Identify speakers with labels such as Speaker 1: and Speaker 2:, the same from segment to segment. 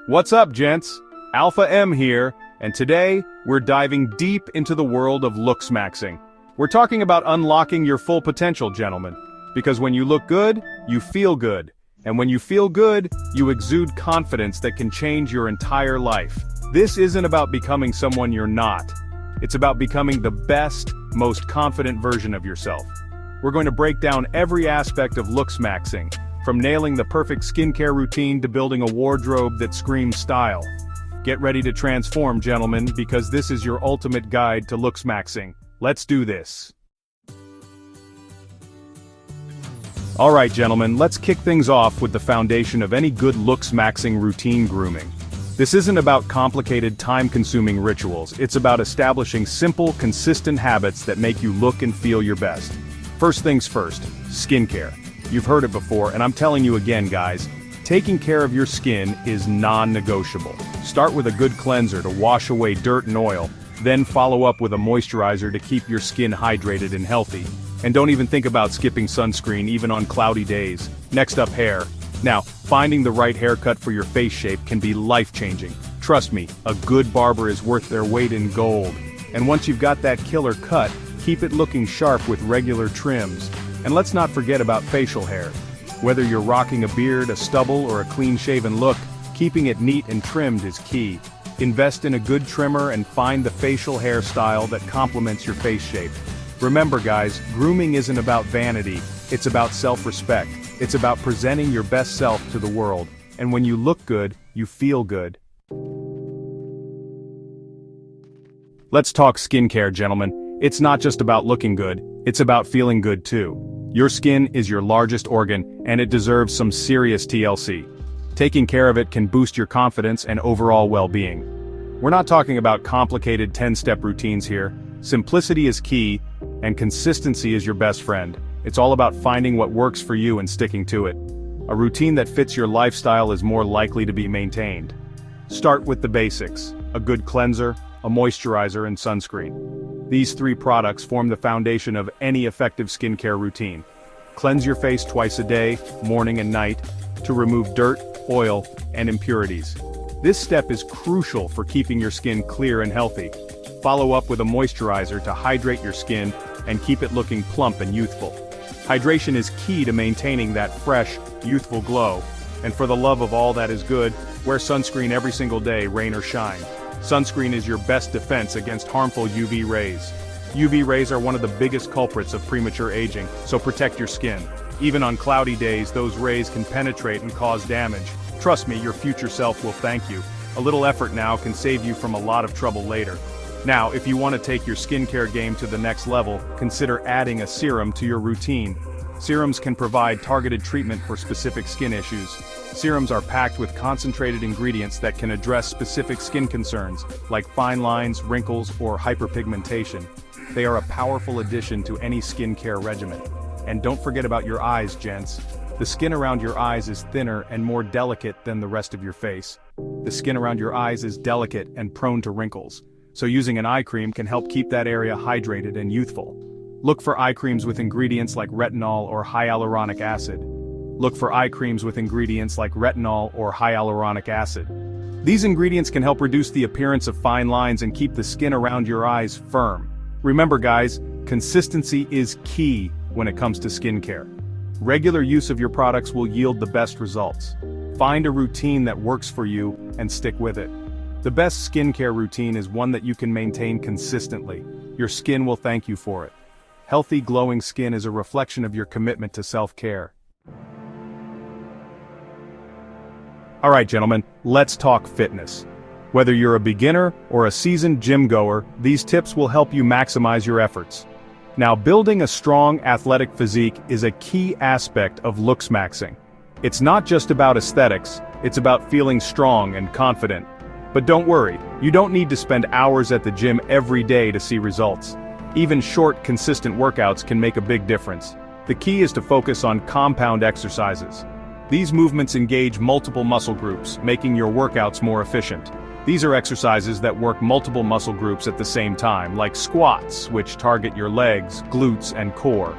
Speaker 1: What's up, gents? Alpha M here, and today, we're diving deep into the world of Looksmaxxing. We're talking about unlocking your full potential, gentlemen. Because when you look good, you feel good. And when you feel good, you exude confidence that can change your entire life. This isn't about becoming someone you're not. It's about becoming the best, most confident version of yourself. We're going to break down every aspect of Looksmaxxing, from nailing the perfect skincare routine to building a wardrobe that screams style. Get ready to transform, gentlemen, because this is your ultimate guide to Looksmaxxing. Let's do this. Alright, gentlemen, let's kick things off with the foundation of any good Looksmaxxing routine: grooming. This isn't about complicated, time-consuming rituals. It's about establishing simple, consistent habits that make you look and feel your best. First things first, skincare. You've heard it before, and I'm telling you again, guys. Taking care of your skin is non-negotiable. Start with a good cleanser to wash away dirt and oil, then follow up with a moisturizer to keep your skin hydrated and healthy. And don't even think about skipping sunscreen even on cloudy days. Next up, hair. Now, finding the right haircut for your face shape can be life-changing. Trust me, a good barber is worth their weight in gold. And once you've got that killer cut, keep it looking sharp with regular trims. And let's not forget about facial hair. Whether you're rocking a beard, a stubble, or a clean-shaven look, keeping it neat and trimmed is key. Invest in a good trimmer and find the facial hairstyle that complements your face shape. Remember, guys, grooming isn't about vanity, it's about self-respect. It's about presenting your best self to the world. And when you look good, you feel good. Let's talk skincare, gentlemen. It's not just about looking good, it's about feeling good too. Your skin is your largest organ, and it deserves some serious TLC. Taking care of it can boost your confidence and overall well-being. We're not talking about complicated 10-step routines here. Simplicity is key, and consistency is your best friend. It's all about finding what works for you and sticking to it. A routine that fits your lifestyle is more likely to be maintained. Start with the basics: a good cleanser, a moisturizer, and sunscreen. These three products form the foundation of any effective skincare routine. Cleanse your face twice a day, morning and night, to remove dirt, oil, and impurities. This step is crucial for keeping your skin clear and healthy. Follow up with a moisturizer to hydrate your skin and keep it looking plump and youthful. Hydration is key to maintaining that fresh, youthful glow. And for the love of all that is good, wear sunscreen every single day, rain or shine. Sunscreen is your best defense against harmful UV rays. UV rays are one of the biggest culprits of premature aging, so protect your skin. Even on cloudy days, those rays can penetrate and cause damage. Trust me, your future self will thank you. A little effort now can save you from a lot of trouble later. Now, if you want to take your skincare game to the next level, consider adding a serum to your routine. Serums can provide targeted treatment for specific skin issues. Serums are packed with concentrated ingredients that can address specific skin concerns, like fine lines, wrinkles, or hyperpigmentation. They are a powerful addition to any skincare regimen. And don't forget about your eyes, gents. The skin around your eyes is thinner and more delicate than the rest of your face. The skin around your eyes is delicate and prone to wrinkles, so using an eye cream can help keep that area hydrated and youthful. Look for eye creams with ingredients like retinol or hyaluronic acid. Look for eye creams with ingredients like retinol or hyaluronic acid. These ingredients can help reduce the appearance of fine lines and keep the skin around your eyes firm. Remember, guys, consistency is key when it comes to skincare. Regular use of your products will yield the best results. Find a routine that works for you and stick with it. The best skincare routine is one that you can maintain consistently. Your skin will thank you for it. Healthy, glowing skin is a reflection of your commitment to self-care. Alright, gentlemen, let's talk fitness. Whether you're a beginner or a seasoned gym goer, these tips will help you maximize your efforts. Now, building a strong, athletic physique is a key aspect of Looksmaxxing. It's not just about aesthetics, it's about feeling strong and confident. But don't worry, you don't need to spend hours at the gym every day to see results. Even short, consistent workouts can make a big difference. The key is to focus on compound exercises. These movements engage multiple muscle groups, making your workouts more efficient. These are exercises that work multiple muscle groups at the same time, like squats, which target your legs, glutes, and core.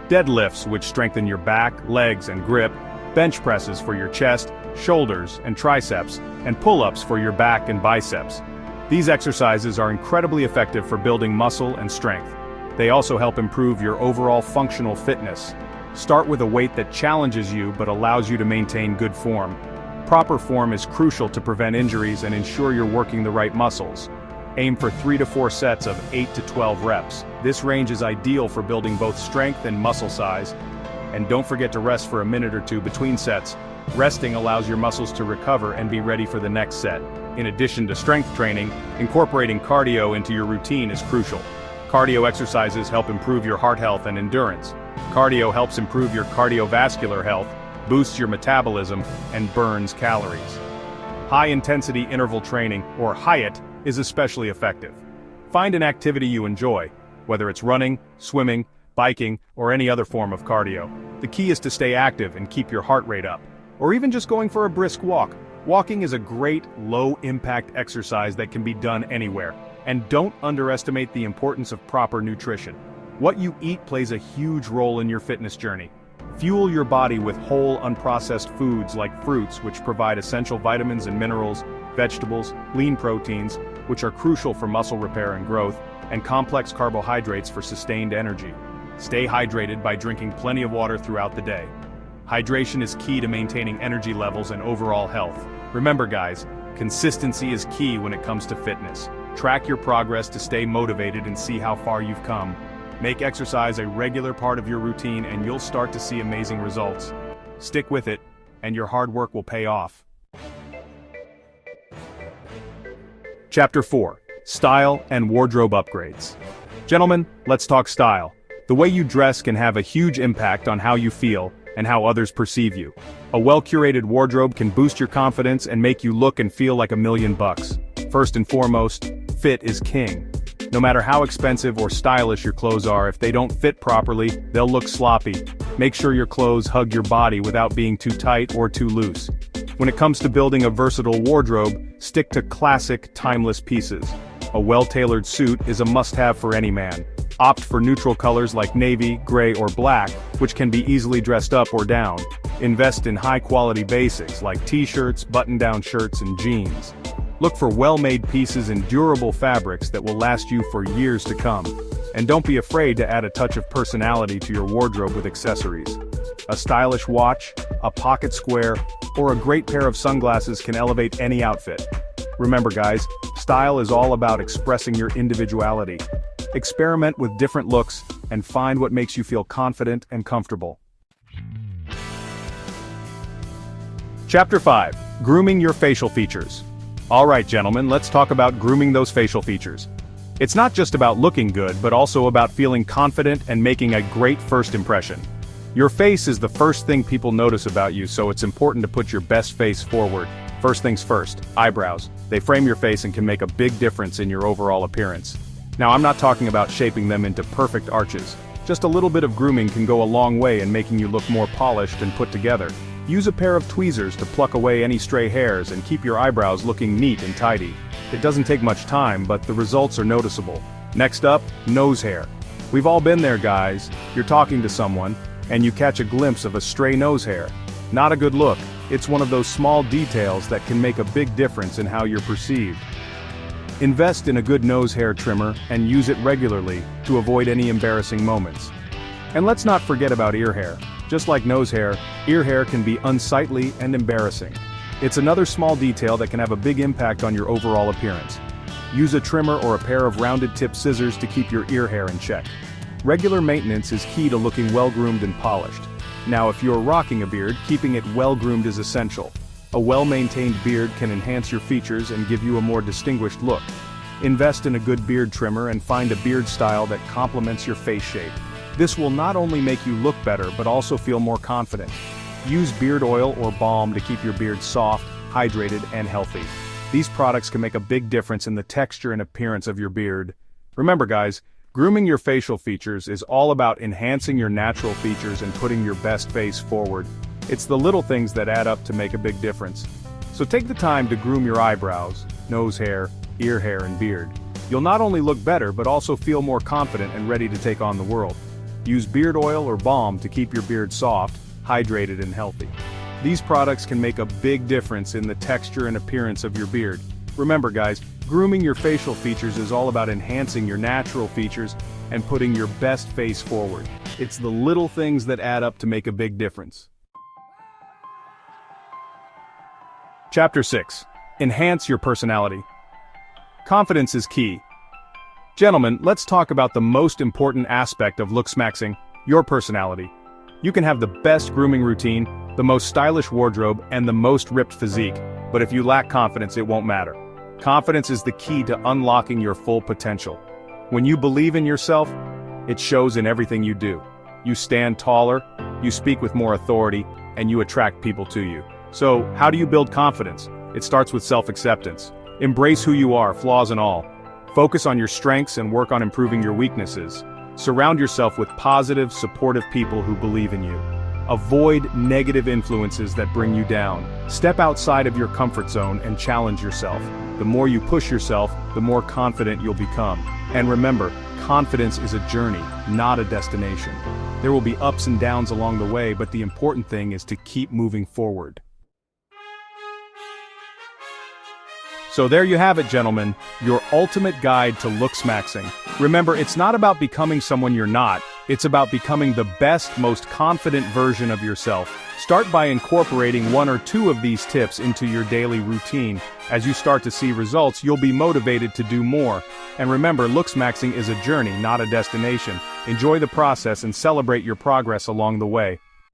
Speaker 1: Deadlifts, which strengthen your back, legs, and grip. bench presses for your chest, shoulders, and triceps, and pull-ups for your back and biceps. These exercises are incredibly effective for building muscle and strength. They also help improve your overall functional fitness. Start with a weight that challenges you but allows you to maintain good form. Proper form is crucial to prevent injuries and ensure you're working the right muscles. Aim for 3 to 4 sets of 8 to 12 reps. This range is ideal for building both strength and muscle size. And don't forget to rest for a minute or two between sets. Resting allows your muscles to recover and be ready for the next set. In addition to strength training, incorporating cardio into your routine is crucial. Cardio exercises help improve your heart health and endurance. Cardio helps improve your cardiovascular health, boosts your metabolism, and burns calories. High-intensity interval training, or HIIT, is especially effective. Find an activity you enjoy, whether it's running, swimming, biking, or any other form of cardio. The key is to stay active and keep your heart rate up, or even just going for a brisk walk. Walking is a great, low-impact exercise that can be done anywhere. And don't underestimate the importance of proper nutrition. What you eat plays a huge role in your fitness journey. Fuel your body with whole, unprocessed foods like fruits, which provide essential vitamins and minerals, vegetables, lean proteins, which are crucial for muscle repair and growth, and complex carbohydrates for sustained energy. Stay hydrated by drinking plenty of water throughout the day. Hydration is key to maintaining energy levels and overall health. Remember guys, consistency is key when it comes to fitness. Track your progress to stay motivated and see how far you've come. Make exercise a regular part of your routine and you'll start to see amazing results. Stick with it, and your hard work will pay off. Chapter 4. Style and Wardrobe Upgrades. Gentlemen, let's talk style. The way you dress can have a huge impact on how you feel and how others perceive you. A well-curated wardrobe can boost your confidence and make you look and feel like $1,000,000. First and foremost, fit is king. No matter how expensive or stylish your clothes are, if they don't fit properly, they'll look sloppy. Make sure your clothes hug your body without being too tight or too loose. When it comes to building a versatile wardrobe, stick to classic, timeless pieces. A well-tailored suit is a must-have for any man. Opt for neutral colors like navy, gray, or black, which can be easily dressed up or down. Invest in high-quality basics like t-shirts, button-down shirts, and jeans. Look for well-made pieces and durable fabrics that will last you for years to come. And don't be afraid to add a touch of personality to your wardrobe with accessories. A stylish watch, a pocket square, or a great pair of sunglasses can elevate any outfit. Remember guys, style is all about expressing your individuality. Experiment with different looks and find what makes you feel confident and comfortable. Chapter 5. Grooming your facial features. Alright gentlemen, let's talk about grooming those facial features. It's not just about looking good, but also about feeling confident and making a great first impression. Your face is the first thing people notice about you, so it's important to put your best face forward. First things first, eyebrows. They frame your face and can make a big difference in your overall appearance. Now I'm not talking about shaping them into perfect arches. Just a little bit of grooming can go a long way in making you look more polished and put together. Use a pair of tweezers to pluck away any stray hairs and keep your eyebrows looking neat and tidy. It doesn't take much time, but the results are noticeable. Next up, nose hair. We've all been there guys. You're talking to someone, and you catch a glimpse of a stray nose hair. Not a good look. It's one of those small details that can make a big difference in how you're perceived. Invest in a good nose hair trimmer and use it regularly to avoid any embarrassing moments. And let's not forget about ear hair. Just like nose hair, ear hair can be unsightly and embarrassing. It's another small detail that can have a big impact on your overall appearance. Use a trimmer or a pair of rounded-tip scissors to keep your ear hair in check. Regular maintenance is key to looking well-groomed and polished. Now if you're rocking a beard, keeping it well-groomed is essential. A well-maintained beard can enhance your features and give you a more distinguished look. Invest in a good beard trimmer and find a beard style that complements your face shape. This will not only make you look better but also feel more confident. Use beard oil or balm to keep your beard soft, hydrated, and healthy. These products can make a big difference in the texture and appearance of your beard. Remember guys, grooming your facial features is all about enhancing your natural features and putting your best face forward. It's the little things that add up to make a big difference. So take the time to groom your eyebrows, nose hair, ear hair, and beard. You'll not only look better but also feel more confident and ready to take on the world. Use beard oil or balm to keep your beard soft, hydrated, and healthy. These products can make a big difference in the texture and appearance of your beard. Remember guys, grooming your facial features is all about enhancing your natural features and putting your best face forward. It's the little things that add up to make a big difference. Chapter 6. Enhance your personality. Confidence is key. Gentlemen, let's talk about the most important aspect of Looksmaxxing, your personality. You can have the best grooming routine, the most stylish wardrobe, and the most ripped physique, but if you lack confidence, it won't matter. Confidence is the key to unlocking your full potential. When you believe in yourself, it shows in everything you do. You stand taller, you speak with more authority, and you attract people to you. So, how do you build confidence? It starts with self-acceptance. Embrace who you are, flaws and all. Focus on your strengths and work on improving your weaknesses. Surround yourself with positive, supportive people who believe in you. Avoid negative influences that bring you down. Step outside of your comfort zone and challenge yourself. The more you push yourself, the more confident you'll become. And remember, confidence is a journey, not a destination. There will be ups and downs along the way, but the important thing is to keep moving forward. So there you have it, gentlemen, your ultimate guide to Looksmaxxing. Remember, it's not about becoming someone you're not, it's about becoming the best, most confident version of yourself. Start by incorporating one or two of these tips into your daily routine. As you start to see results, you'll be motivated to do more. And remember, Looksmaxxing is a journey, not a destination. Enjoy the process and celebrate your progress along the way.